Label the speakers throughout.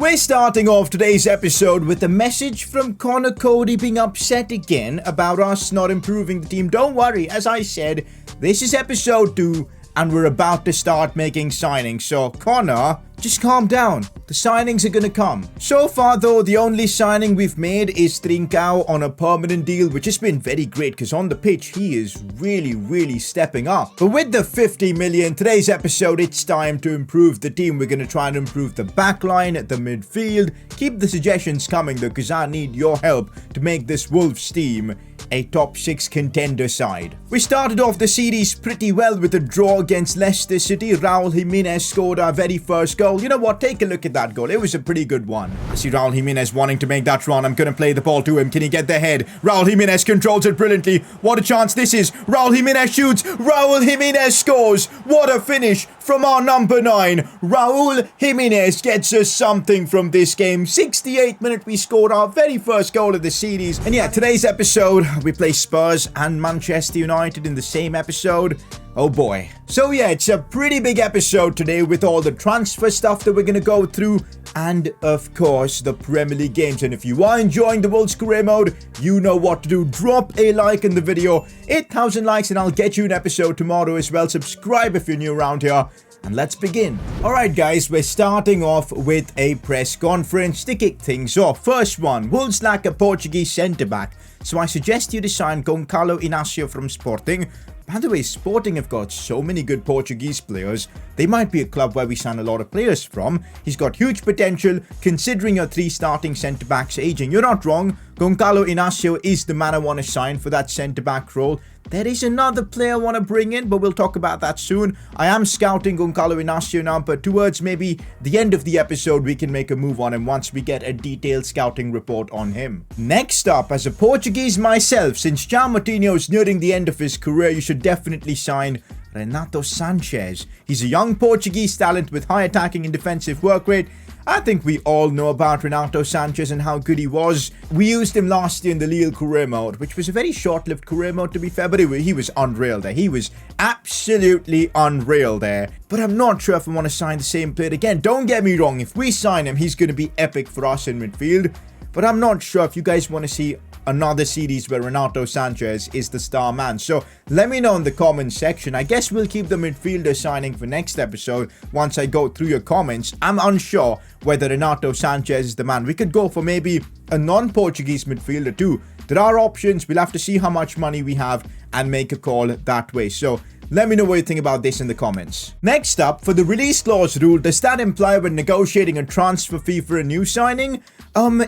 Speaker 1: We're starting off today's episode with a message from Connor Cody being upset again about us not improving the team. Don't worry, as I said, this is episode 2 and we're about to start making signings. So Connor, just calm down. The signings are gonna come. So far though, the only signing we've made is Trincao on a permanent deal, which has been very great because on the pitch he is really stepping up. But with the 50 million, today's episode, it's time to improve the team. We're gonna try and improve the backline, the midfield. Keep the suggestions coming though, because I need your help to make this Wolves team a top 6 contender side. We started off the series pretty well with a draw against Leicester City. Raul Jimenez scored our very first goal. You know what? Take a look at that goal. It was a pretty good one. I see Raul Jimenez wanting to make that run. I'm going to play the ball to him. Can he get the head? Raul Jimenez controls it brilliantly. What a chance this is. Raul Jimenez shoots. Raul Jimenez scores. What a finish from our number 9. Raul Jimenez gets us something from this game. 68th minute, we scored our very first goal of the series. And yeah, today's episode, we play Spurs and Manchester United in the same episode. Oh boy. So yeah, it's a pretty big episode today with all the transfer stuff that we're going to go through and of course the Premier League games. And if you are enjoying the Wolves career mode, you know what to do. Drop a like in the video. 8,000 likes and I'll get you an episode tomorrow as well. Subscribe if you're new around here. And let's begin. Alright guys, we're starting off with a press conference to kick things off. First one, Wolves lack a Portuguese centre-back, so I suggest you to sign Goncalo Inacio from Sporting. By the way, Sporting have got so many good Portuguese players. They might be a club where we sign a lot of players from. He's got huge potential considering your 3 starting centre-backs aging. You're not wrong. Goncalo Inacio is the man I want to sign for that centre-back role. There is another player I want to bring in, but we'll talk about that soon. I am scouting Goncalo Inacio now, but towards maybe the end of the episode, we can make a move on him once we get a detailed scouting report on him. Next up, as a Portuguese myself, since João Moutinho is nearing the end of his career, you should definitely sign Renato Sanches. He's a young Portuguese talent with high attacking and defensive work rate. I think we all know about Renato Sanches and how good he was. We used him last year in the Lille career mode, which was a very short-lived career mode to be fair, but he was unreal there. He was absolutely unreal there. But I'm not sure if I want to sign the same player again. Don't get me wrong, if we sign him, he's going to be epic for us in midfield. But I'm not sure if you guys want to see another series where Renato Sanches is the star man. So let me know in the comments section. I guess we'll keep the midfielder signing for next episode once I go through your comments. I'm unsure whether Renato Sanches is the man. We could go for maybe a non-Portuguese midfielder too. There are options. We'll have to see how much money we have and make a call that way. So let me know what you think about this in the comments. Next up, for the release clause rule, does that imply when negotiating a transfer fee for a new signing?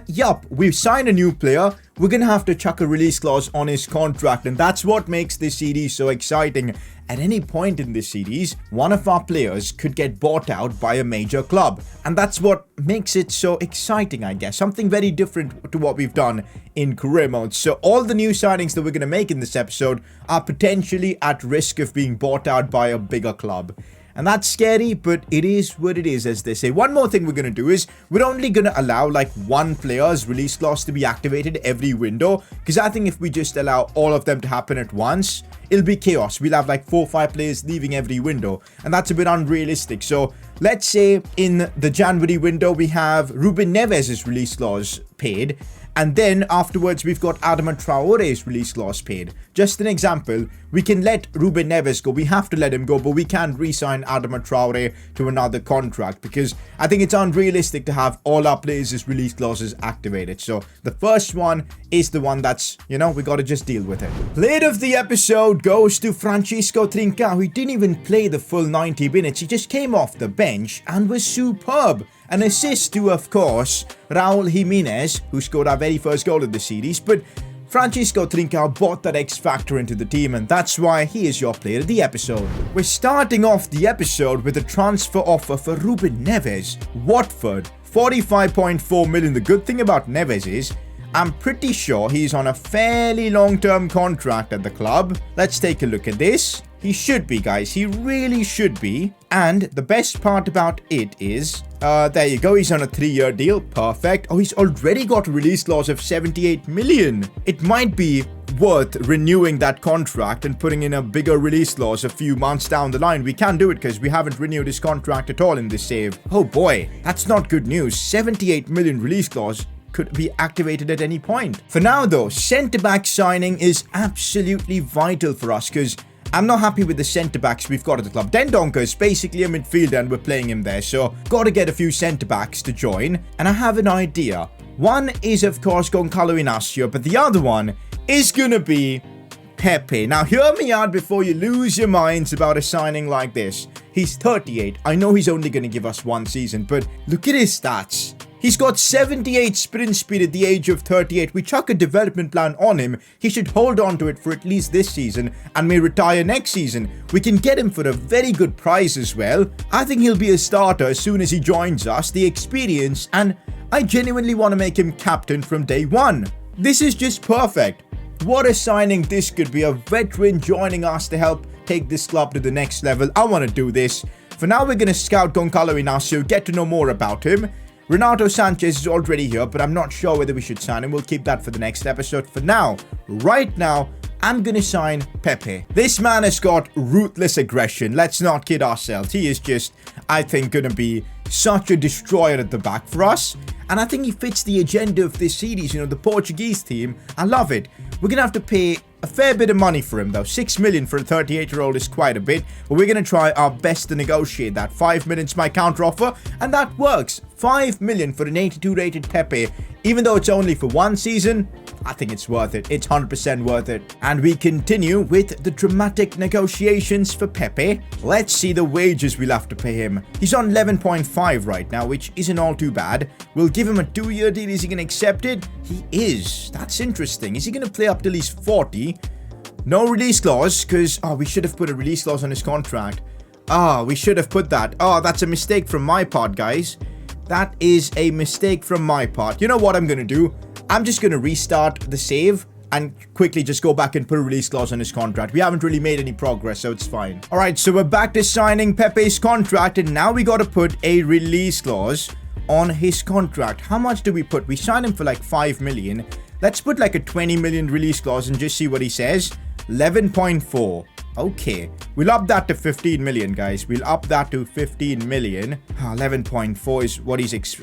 Speaker 1: Yup, we've signed a new player. We're gonna have to chuck a release clause on his contract, and that's what makes this series so exciting. At any point in this series, one of our players could get bought out by a major club. And that's what makes it so exciting, I guess. Something very different to what we've done in career mode. So all the new signings that we're going to make in this episode are potentially at risk of being bought out by a bigger club. And that's scary, but it is what it is, as they say. One more thing we're going to do is we're only going to allow like one player's release clause to be activated every window. Because I think if we just allow all of them to happen at once, it'll be chaos. We'll have like 4 or 5 players leaving every window. And that's a bit unrealistic. So let's say in the January window, we have Ruben Neves' release clause paid. And then afterwards, we've got Adama Traore's release clause paid. Just an example, we can let Ruben Neves go. We have to let him go, but we can't re-sign Adama Traore to another contract because I think it's unrealistic to have all our players' release clauses activated. So the first one is the one that's, we got to just deal with it. Player of the episode goes to Francisco Trincao. He didn't even play the full 90 minutes. He just came off the bench and was superb. An assist to, of course, Raul Jimenez, who scored our very first goal of the series. But Francisco Trincao brought that X factor into the team, and that's why he is your player of the episode. We're starting off the episode with a transfer offer for Ruben Neves. Watford, 45.4 million. The good thing about Neves is I'm pretty sure he's on a fairly long-term contract at the club. Let's take a look at this. He should be, guys. He really should be. And the best part about it is, there you go. He's on a 3-year deal. Perfect. Oh, he's already got a release clause of 78 million. It might be worth renewing that contract and putting in a bigger release clause a few months down the line. We can't do it because we haven't renewed his contract at all in this save. Oh boy, that's not good news. 78 million release clause could be activated at any point. For now though, centre-back signing is absolutely vital for us because I'm not happy with the centre-backs we've got at the club. Dendoncker is basically a midfielder and we're playing him there, so got to get a few centre-backs to join. And I have an idea. One is of course Goncalo Inacio, but the other one is gonna be Pepe. Now hear me out before you lose your minds about a signing like this. He's 38. I know he's only gonna give us 1 season, but look at his stats. He's got 78 sprint speed at the age of 38. We chuck a development plan on him. He should hold on to it for at least this season and may retire next season. We can get him for a very good price as well. I think he'll be a starter as soon as he joins us. The experience, and I genuinely want to make him captain from day 1. This is just perfect. What a signing this could be. A veteran joining us to help take this club to the next level. I want to do this. For now, we're going to scout Goncalo Inacio, get to know more about him. Renato Sanchez is already here, but I'm not sure whether we should sign him. We'll keep that for the next episode. For now, right now, I'm going to sign Pepe. This man has got ruthless aggression. Let's not kid ourselves. He is just, I think, going to be such a destroyer at the back for us. And I think he fits the agenda of this series, you know, the Portuguese team. I love it. We're going to have to pay a fair bit of money for him, though. 6 million for a 38-year-old is quite a bit. But we're going to try our best to negotiate that. 5 million's my counter offer, and that works. 5 million for an 82 rated Pepe. Even though it's only for 1 season, I think it's worth it. It's 100% worth it. And we continue with the dramatic negotiations for Pepe. Let's see the wages we'll have to pay him. He's on 11.5 right now, which isn't all too bad. We'll give him a 2-year deal. Is he going to accept it? He is. That's interesting. Is he going to play up till he's 40? No release clause, because, we should have put a release clause on his contract. We should have put that. That's a mistake from my part, guys. That is a mistake from my part. You know what I'm going to do? I'm just going to restart the save and quickly just go back and put a release clause on his contract. We haven't really made any progress, so it's fine. All right, so we're back to signing Pepe's contract, and now we got to put a release clause on his contract. How much do we put? We signed him for like 5 million. Let's put like a 20 million release clause and just see what he says. 11.4. Okay, we'll up that to 15 million, guys. We'll up that to 15 million. 11.4 is what he's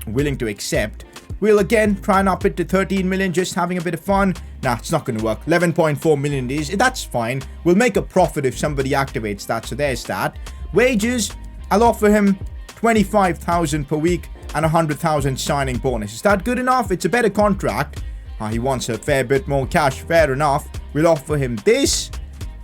Speaker 1: willing to accept. We'll again try and up it to 13 million, just having a bit of fun. Nah, it's not going to work. 11.4 million is, that's fine. We'll make a profit if somebody activates that, so there's that. Wages, I'll offer him 25,000 per week and 100,000 signing bonus. Is that good enough? It's a better contract. He wants a fair bit more cash. Fair enough. We'll offer him this.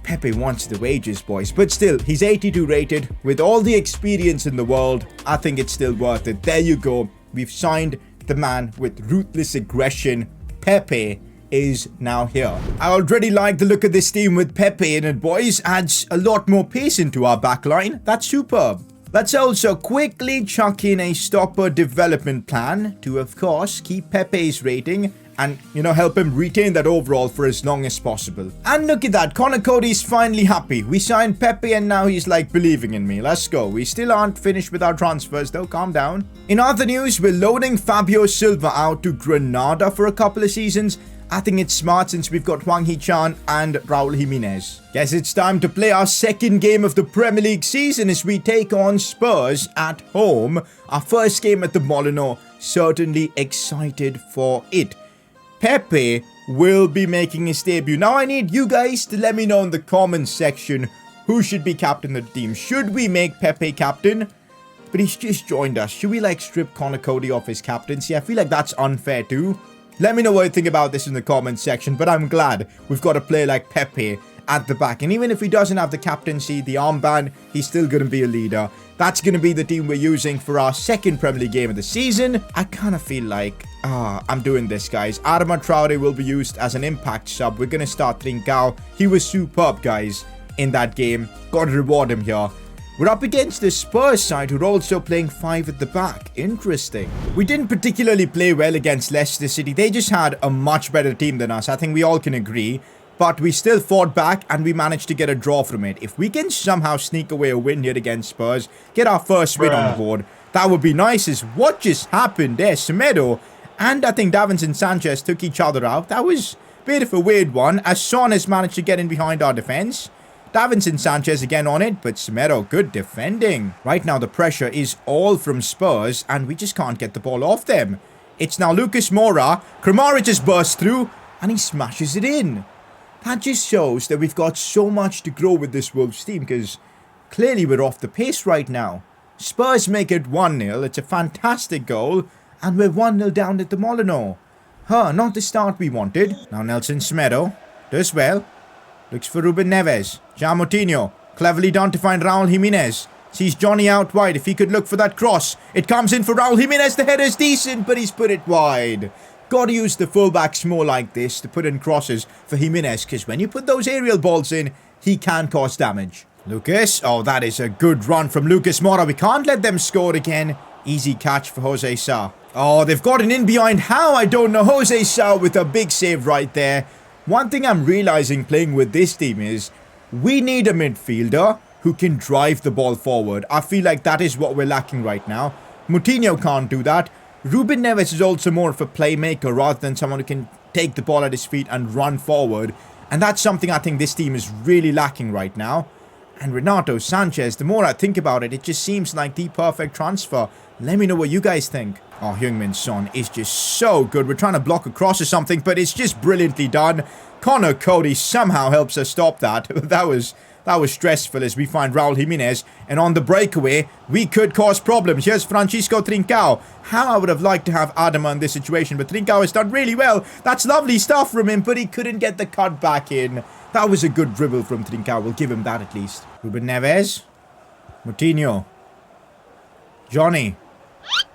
Speaker 1: Pepe wants the wages, boys. But still, he's 82 rated. With all the experience in the world, I think it's still worth it. There you go. We've signed the man with ruthless aggression. Pepe is now here. I already like the look of this team with Pepe in it, boys. Adds a lot more pace into our backline. That's superb. Let's also quickly chuck in a stopper development plan to, of course, keep Pepe's rating and, you know, help him retain that overall for as long as possible. And look at that, Connor Cody's finally happy. We signed Pepe and now he's like believing in me. Let's go. We still aren't finished with our transfers though, calm down. In other news, we're loaning Fabio Silva out to Granada for a couple of seasons. I think it's smart since we've got Hwang Hee-chan and Raul Jimenez. Guess it's time to play our second game of the Premier League season as we take on Spurs at home. Our first game at the Molyneux. Certainly excited for it. Pepe will be making his debut. Now I need you guys to let me know in the comments section who should be captain of the team. Should we make Pepe captain? But he's just joined us. Should we like strip Connor Cody off his captaincy? I feel like that's unfair too. Let me know what you think about this in the comments section. But I'm glad we've got a player like Pepe at the back. And even if he doesn't have the captaincy, the armband, he's still going to be a leader. That's going to be the team we're using for our second Premier League game of the season. I kind of feel like, I'm doing this, guys. Adama Traore will be used as an impact sub. We're going to start Trincao. He was superb, guys, in that game. Got to reward him here. We're up against the Spurs side who are also playing 5 at the back. Interesting. We didn't particularly play well against Leicester City. They just had a much better team than us. I think we all can agree. but we still fought back and we managed to get a draw from it. If we can somehow sneak away a win here against Spurs, get our first win on the board, that would be nice. Is what just happened there? Semedo and I think Davinson Sanchez took each other out. That was a bit of a weird one, as Son has managed to get in behind our defense. Davinson Sanchez again on it, but Semedo, good defending. Right now the pressure is all from Spurs and we just can't get the ball off them. It's now Lucas Moura. Kramaric just bursts through and he smashes it in. That just shows that we've got so much to grow with this Wolves team, because clearly we're off the pace right now. Spurs make it 1-0. It's a fantastic goal and we're 1-0 down at the Molineux. Not the start we wanted. Now Nelson Semedo does well. Looks for Ruben Neves. Jean Moutinho. Cleverly done to find Raul Jimenez. Sees Johnny out wide. If he could look for that cross. It comes in for Raul Jimenez. The header's decent, but he's put it wide. Got to use the fullbacks more like this to put in crosses for Jimenez, because when you put those aerial balls in, he can cause damage. Lucas. Oh, that is a good run from Lucas Moura. We can't let them score again. Easy catch for Jose Sa. Oh, they've gotten in behind. How? I don't know. Jose Sa with a big save right there. One thing I'm realizing playing with this team is we need a midfielder who can drive the ball forward. I feel like that is what we're lacking right now. Moutinho can't do that. Ruben Neves is also more of a playmaker rather than someone who can take the ball at his feet and run forward. And that's something I think this team is really lacking right now. And Renato Sanchez, the more I think about it, it just seems like the perfect transfer. Let me know what you guys think. Oh, Heung-min Son is just so good. We're trying to block across or something, but it's just brilliantly done. Connor Cody somehow helps us stop that. That was stressful as we find Raul Jimenez. And on the breakaway, we could cause problems. Here's Francisco Trincao. How I would have liked to have Adama in this situation, but Trincao has done really well. That's lovely stuff from him, but he couldn't get the cut back in. That was a good dribble from Trincao. We'll give him that at least. Ruben Neves. Moutinho. Johnny.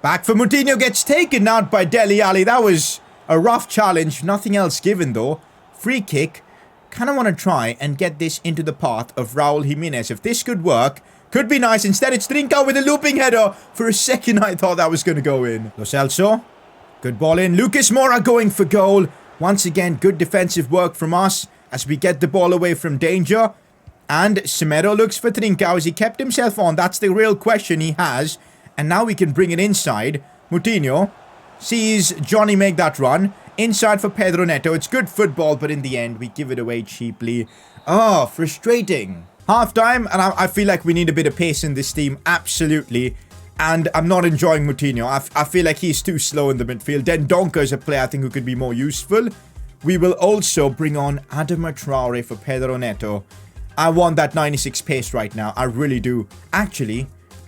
Speaker 1: Back for Moutinho, gets taken out by Dele Alli. That was a rough challenge. Nothing else given though. Free kick. Kind of want to try and get this into the path of Raul Jimenez. If this could work, could be nice. Instead, it's Trincao with a looping header. For a second, I thought that was going to go in. Lo Celso. Good ball in. Lucas Moura going for goal. Once again, good defensive work from us as we get the ball away from danger. And Semedo looks for Trincao. Has he kept himself on? That's the real question he has. And now we can bring it inside. Moutinho sees Johnny make that run. Inside for Pedro Neto. It's good football, but in the end, we give it away cheaply. Oh, frustrating. Half-time, and I feel like we need a bit of pace in this team. Absolutely. And I'm not enjoying Moutinho. I feel like he's too slow in the midfield. Dendoncker is a player I think who could be more useful. We will also bring on Adama Traore for Pedro Neto. I want that 96 pace right now. I really do. Actually,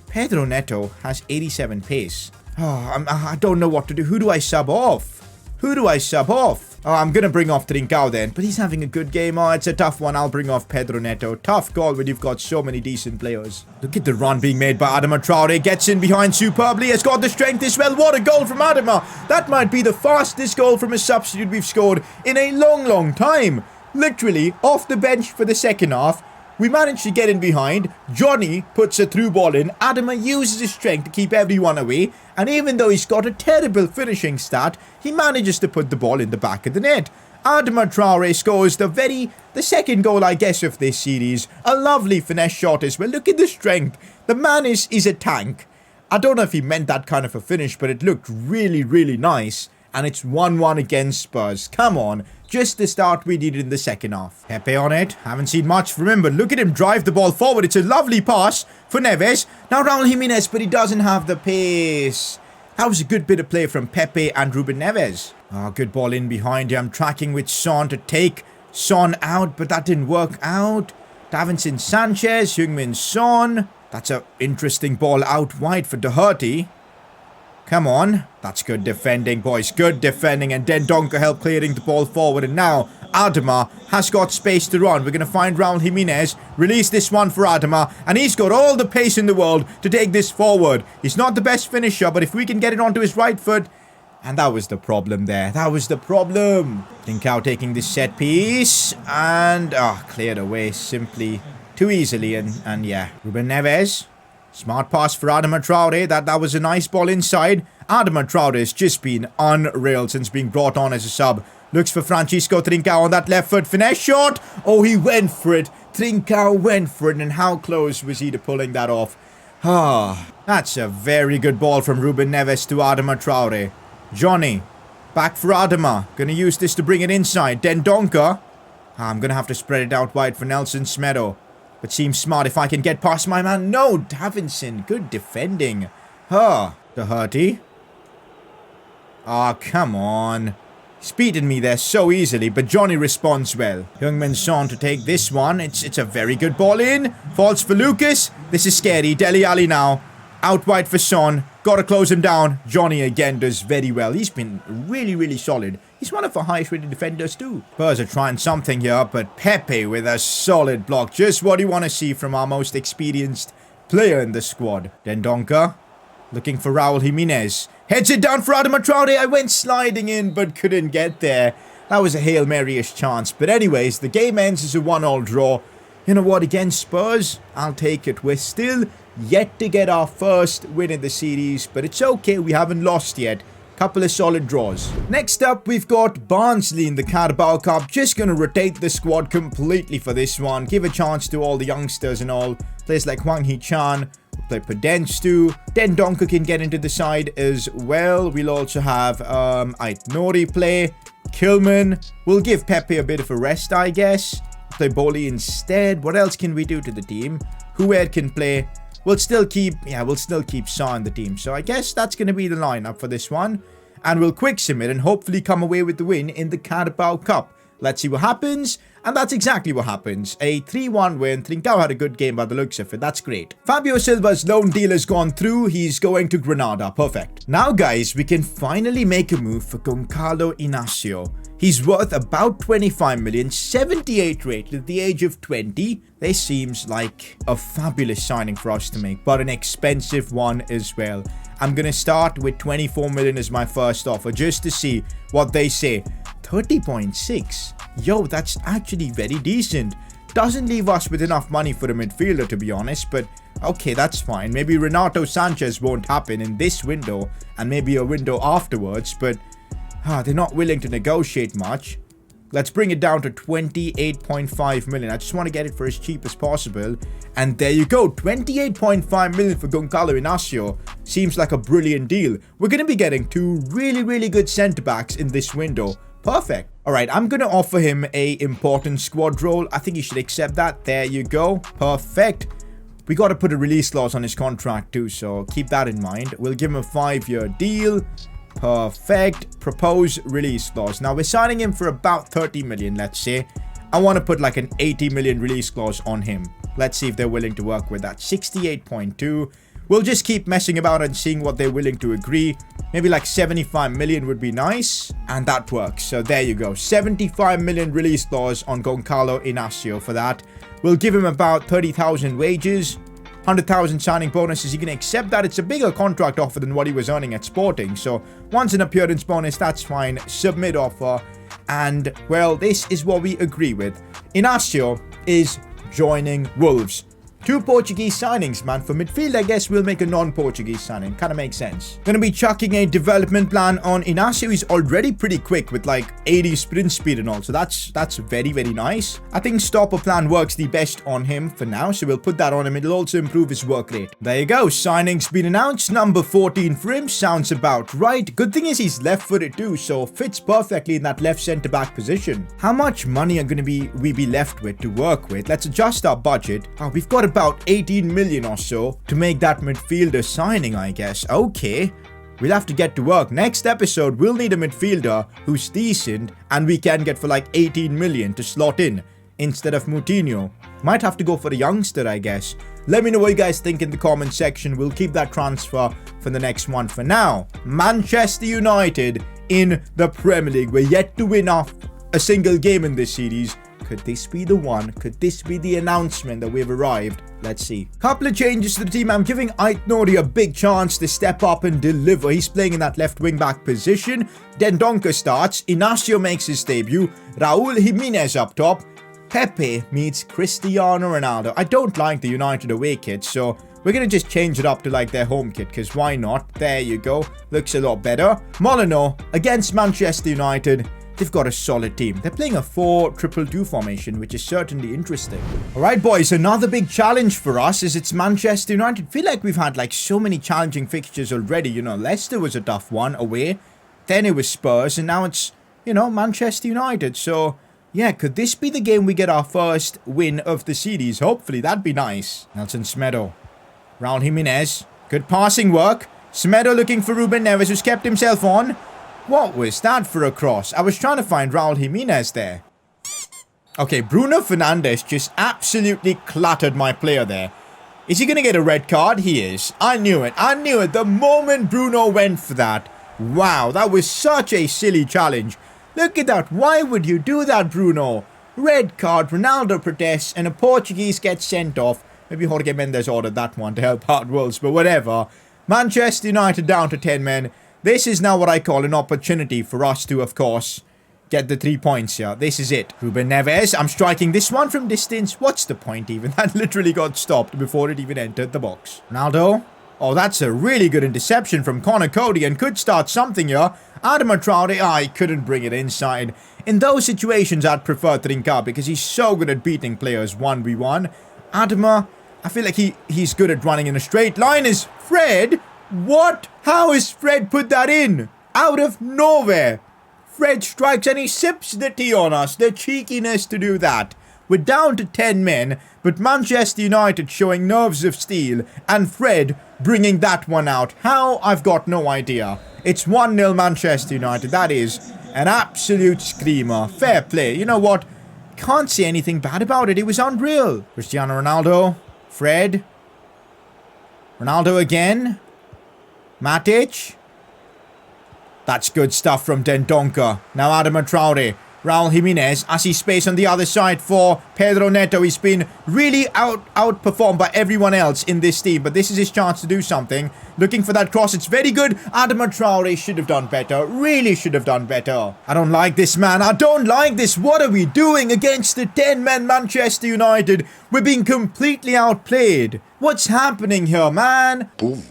Speaker 1: Pedro Neto has 87 pace. Oh, I don't know what to do. Who do I sub off? Who do I sub off? Oh, I'm going to bring off Trincao then. But he's having a good game. Oh, it's a tough one. I'll bring off Pedro Neto. Tough call when you've got so many decent players. Look at the run being made by Adama Traore. Gets in behind superbly. Has got the strength as well. What a goal from Adama. That might be the fastest goal from a substitute we've scored in a long, long time. Literally off the bench for the second half. We managed to get in behind. Johnny puts a through ball in. Adama uses his strength to keep everyone away. And even though he's got a terrible finishing stat, he manages to put the ball in the back of the net. Adama Traore scores the second goal, I guess, of this series. A lovely finesse shot as well. Look at the strength. The man is a tank. I don't know if he meant that kind of a finish, but it looked really, really nice. And it's 1-1 against Spurs. Come on. Just the start we needed in the second half. Pepe on it. Haven't seen much from him, but look at him drive the ball forward. It's a lovely pass for Neves. Now Raul Jimenez, but he doesn't have the pace. That was a good bit of play from Pepe and Ruben Neves. Oh, good ball in behind him. Tracking with Son to take Son out, but that didn't work out. Davinson Sanchez, Heung-min Son. That's an interesting ball out wide for Doherty. Come on. That's good defending, boys. Good defending. And Dendoncker helped clearing the ball forward. And now Adama has got space to run. We're going to find Raul Jimenez. Release this one for Adama. And he's got all the pace in the world to take this forward. He's not the best finisher, but if we can get it onto his right foot. And that was the problem there. That was the problem. Trincao taking this set piece. And cleared away simply too easily. And yeah. Ruben Neves. Smart pass for Adama Traore. That was a nice ball inside. Adama Traore has just been unreal since being brought on as a sub Looks for Francisco Trincao on that left foot. Finesse shot. Oh, he went for it. Trincao went for it. And how close was he to pulling that off? Ah, that's a very good ball from Ruben Neves to Adama Traore. Johnny. Back for Adama. Gonna use this to bring it inside. Dendoncker. I'm gonna have to spread it out wide for Nelson Semedo. But seems smart if I can get past my man. No, Davinson. Good defending. Doherty. Ah, come on. Speeding me there so easily, but Johnny responds well. Heung-min Son to take this one. It's a very good ball in. Falls for Lucas. This is scary. Dele Alli now. Out wide for Son. Gotta close him down. Johnny again does very well. He's been really, really solid. He's one of our highest rated defenders too. Spurs are trying something here, but Pepe with a solid block. Just what you want to see from our most experienced player in the squad. Dendoncker. Looking for Raul Jimenez. Heads it down for Adama Traore. I went sliding in, but couldn't get there. That was a Hail Mary-ish chance. But anyways, the game ends as a 1-1 draw. You know what? Against Spurs, I'll take it. We're still yet to get our first win in the series, but it's okay. We haven't lost yet. Couple of solid draws. Next up, we've got Barnsley in the Carabao Cup. Just going to rotate the squad completely for this one. Give a chance to all the youngsters and all. Players like Hwang Hee-chan. Play Podence too. Dendoncker can get into the side as well. We'll also have Ait Nouri play. Kilman. We'll give Pepe a bit of a rest, I guess. Play Boli instead. What else can we do to the team? Hued can play. We'll still keep Sa in the team. So I guess that's going to be the lineup for this one. And we'll quick submit and hopefully come away with the win in the Carabao Cup. Let's see what happens. And that's exactly what happens. A 3-1 win. Trincao had a good game by the looks of it. That's great. Fabio Silva's loan deal has gone through. He's going to Granada. Perfect. Now, guys, we can finally make a move for Goncalo Inacio. He's worth about 25 million, 78 rated at the age of 20. This seems like a fabulous signing for us to make, but an expensive one as well. I'm going to start with 24 million as my first offer just to see what they say. 30.6. Yo, that's actually very decent. Doesn't leave us with enough money for a midfielder, to be honest, but okay, that's fine. Maybe Renato Sanchez won't happen in this window and maybe a window afterwards, but they're not willing to negotiate much. Let's bring it down to 28.5 million. I just want to get it for as cheap as possible. And there you go. 28.5 million for Goncalo Inacio. Seems like a brilliant deal. We're going to be getting two really, really good centre-backs in this window. Perfect. Alright, I'm going to offer him a important squad role. I think he should accept that. There you go. Perfect. We got to put a release clause on his contract too, so keep that in mind. We'll give him a 5-year deal. Perfect. Propose release clause. Now, we're signing him for about 30 million, let's say. I want to put like an 80 million release clause on him. Let's see if they're willing to work with that. 68.2. We'll just keep messing about and seeing what they're willing to agree. Maybe like 75 million would be nice. And that works. So there you go. 75 million release clause on Goncalo Inacio for that. We'll give him about 30,000 wages. 100,000 signing bonus. Is he going to accept that? It's a bigger contract offer than what he was earning at Sporting. So once an appearance bonus, that's fine. Submit offer. And, well, this is what we agree with. Inacio is joining Wolves. 2 Portuguese signings, man. For midfield, I guess we'll make a non-Portuguese signing. Kind of makes sense. Gonna be chucking a development plan on Inacio. He's already pretty quick with like 80 sprint speed and all. So that's very, very nice. I think stopper plan works the best on him for now. So we'll put that on him. It'll also improve his work rate. There you go. Signings been announced. Number 14 for him. Sounds about right. Good thing is he's left-footed too. So fits perfectly in that left centre-back position. How much money are we be left with to work with? Let's adjust our budget. We've got about 18 million or so to make that midfielder signing, I guess. Okay, we'll have to get to work. Next episode, we'll need a midfielder who's decent and we can get for like 18 million to slot in instead of Moutinho. Might have to go for a youngster, I guess. Let me know what you guys think in the comment section. We'll keep that transfer for the next one. For now, Manchester United in the Premier League. We're yet to win off a single game in this series. Could this be the one? Could this be the announcement that we've arrived? Let's see. Couple of changes to the team. I'm giving Ait Nouri a big chance to step up and deliver. He's playing in that left wing back position. Dendoncker starts. Inacio makes his debut. Raul Jimenez up top. Pepe meets Cristiano Ronaldo. I don't like the United away kit, so we're going to just change it up to like their home kit, because why not? There you go. Looks a lot better. Molyneux against Manchester United. they've got a solid team. They're playing a 4-2-2 formation, which is certainly interesting. Alright boys, another big challenge for us is it's Manchester United. I feel like we've had like so many challenging fixtures already. You know, Leicester was a tough one away. Then it was Spurs, and now it's, you know, Manchester United. So, yeah, could this be the game we get our first win of the series? Hopefully, that'd be nice. Nelson Semedo. Raul Jimenez. Good passing work. Semedo looking for Ruben Neves, who's kept himself on. What was that for a cross? I was trying to find Raul Jimenez there. Okay, Bruno Fernandes just absolutely cluttered my player there. Is he going to get a red card? He is. I knew it. I knew it. The moment Bruno went for that. Wow, that was such a silly challenge. Look at that. Why would you do that, Bruno? Red card, Ronaldo protests, and a Portuguese gets sent off. Maybe Jorge Mendes ordered that one to help out Wolves, but whatever. Manchester United down to 10 men. This is now what I call an opportunity for us to, of course, get the 3 points here. This is it. Ruben Neves, I'm striking this one from distance. What's the point even? That literally got stopped before it even entered the box. Ronaldo. Oh, that's a really good interception from Conor Cody and could start something here. Adama Traore, he couldn't bring it inside. In those situations, I'd prefer Trinca because he's so good at beating players 1v1. Adama, I feel like he's good at running in a straight line. Is Fred? What? How has Fred put that in? Out of nowhere. Fred strikes and he sips the tea on us. The cheekiness to do that. We're down to 10 men, but Manchester United showing nerves of steel and Fred bringing that one out. How? I've got no idea. It's 1-0 Manchester United. That is an absolute screamer. Fair play. You know what? Can't say anything bad about it. It was unreal. Cristiano Ronaldo. Fred. Ronaldo again. Matic. That's good stuff from Dendoncker. Now Adama Traore. Raul Jimenez. I see space on the other side for Pedro Neto. He's been really outperformed by everyone else in this team. But this is his chance to do something. Looking for that cross. It's very good. Adama Traore should have done better. Really should have done better. I don't like this, man. I don't like this. What are we doing against the 10-man Manchester United? We're being completely outplayed. What's happening here, man?
Speaker 2: Boom.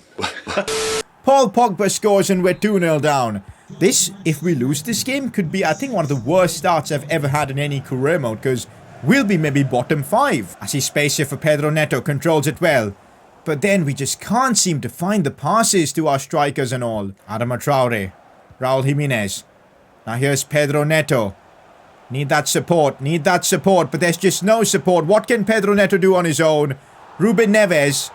Speaker 1: Paul Pogba scores and we're 2-0 down. This, if we lose this game, could be, I think, one of the worst starts I've ever had in any career mode, because we'll be maybe bottom 5. I see space here for Pedro Neto, controls it well. But then we just can't seem to find the passes to our strikers and all. Adama Traore, Raul Jimenez. Now here's Pedro Neto. Need that support, but there's just no support. What can Pedro Neto do on his own? Ruben Neves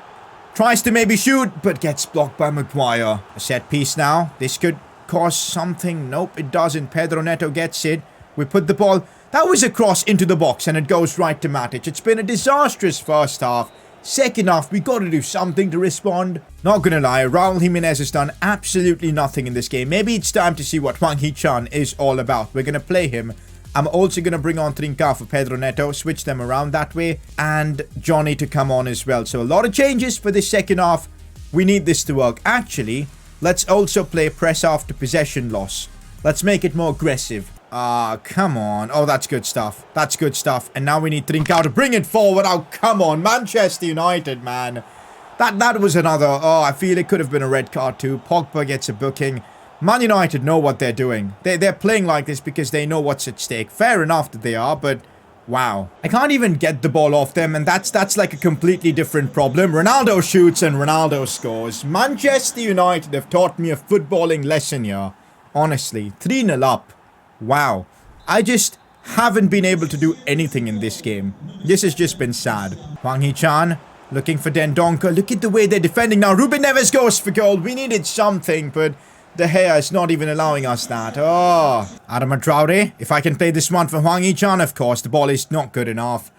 Speaker 1: tries to maybe shoot, but gets blocked by Maguire. A set piece now. This could cause something. Nope, it doesn't. Pedro Neto gets it. We put the ball. That was a cross into the box and it goes right to Matic. It's been a disastrous first half. Second half, we got to do something to respond. Not gonna lie, Raul Jimenez has done absolutely nothing in this game. Maybe it's time to see what Hwang Hee-chan is all about. We're gonna play him. I'm also going to bring on Trinca for Pedro Neto, switch them around that way, and Johnny to come on as well. So a lot of changes for this second half. We need this to work. Actually, let's also play press after possession loss. Let's make it more aggressive. Come on. Oh, that's good stuff. That's good stuff. And now we need Trinca to bring it forward. Oh, come on. Manchester United, man. That was another... Oh, I feel it could have been a red card too. Pogba gets a booking. Man United know what they're doing. They're playing like this because they know what's at stake. Fair enough that they are, but wow. I can't even get the ball off them, and that's like a completely different problem. Ronaldo shoots and Ronaldo scores. Manchester United have taught me a footballing lesson here. Honestly, 3-0 up. Wow. I just haven't been able to do anything in this game. This has just been sad. Hwang Hee-chan looking for Dendoncker. Look at the way they're defending now. Ruben Neves goes for goal. We needed something, but... De Gea is not even allowing us that. Oh. Adama Traore. If I can play this one for Hwang Hee-chan, of course. The ball is not good enough.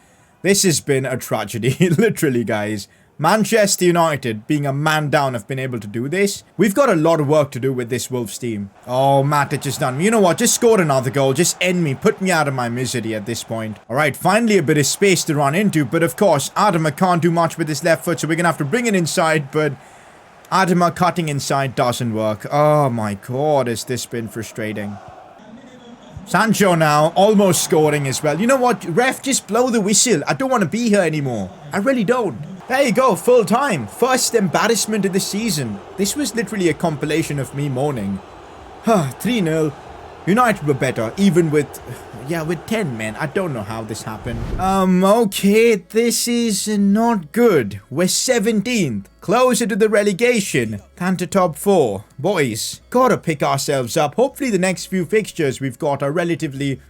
Speaker 1: This has been a tragedy. Literally, guys. Manchester United, being a man down, have been able to do this. We've got a lot of work to do with this Wolves team. Oh, Matic is done. You know what? Just score another goal. Just end me. Put me out of my misery at this point. Alright, finally a bit of space to run into. But of course, Adama can't do much with his left foot. So we're going to have to bring it inside. But... Adama cutting inside doesn't work. Oh my god, has this been frustrating. Sancho now, almost scoring as well. You know what? Ref, just blow the whistle. I don't want to be here anymore. I really don't. There you go, full time. First embarrassment of the season. This was literally a compilation of me moaning. 3-0. United were better, even with 10 men. I don't know how this happened. Okay, this is not good. We're 17th, closer to the relegation than to top 4. Boys, gotta pick ourselves up. Hopefully the next few fixtures we've got are relatively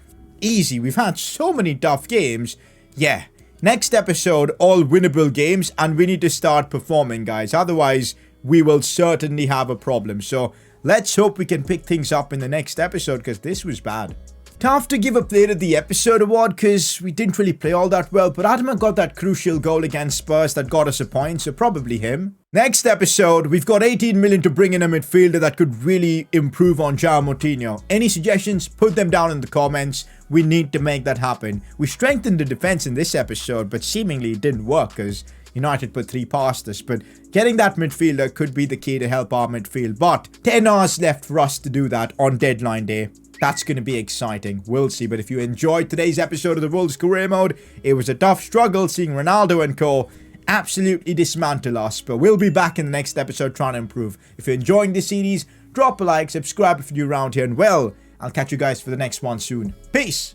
Speaker 1: easy. We've had so many tough games. Yeah, next episode, all winnable games, and we need to start performing, guys. Otherwise, we will certainly have a problem. So let's hope we can pick things up in the next episode, because this was bad. Tough to give a player of the episode award because we didn't really play all that well, but Adama got that crucial goal against Spurs that got us a point, so probably him. Next episode, we've got 18 million to bring in a midfielder that could really improve on João Moutinho. Any suggestions? Put them down in the comments. We need to make that happen. We strengthened the defense in this episode, but seemingly it didn't work because United put 3 past us. But getting that midfielder could be the key to help our midfield. But 10 hours left for us to do that on deadline day. That's going to be exciting. We'll see. But if you enjoyed today's episode of the Wolves Career Mode, it was a tough struggle seeing Ronaldo and co. absolutely dismantle us. But we'll be back in the next episode trying to improve. If you're enjoying this series, drop a like, subscribe if you're new around here. And well, I'll catch you guys for the next one soon. Peace!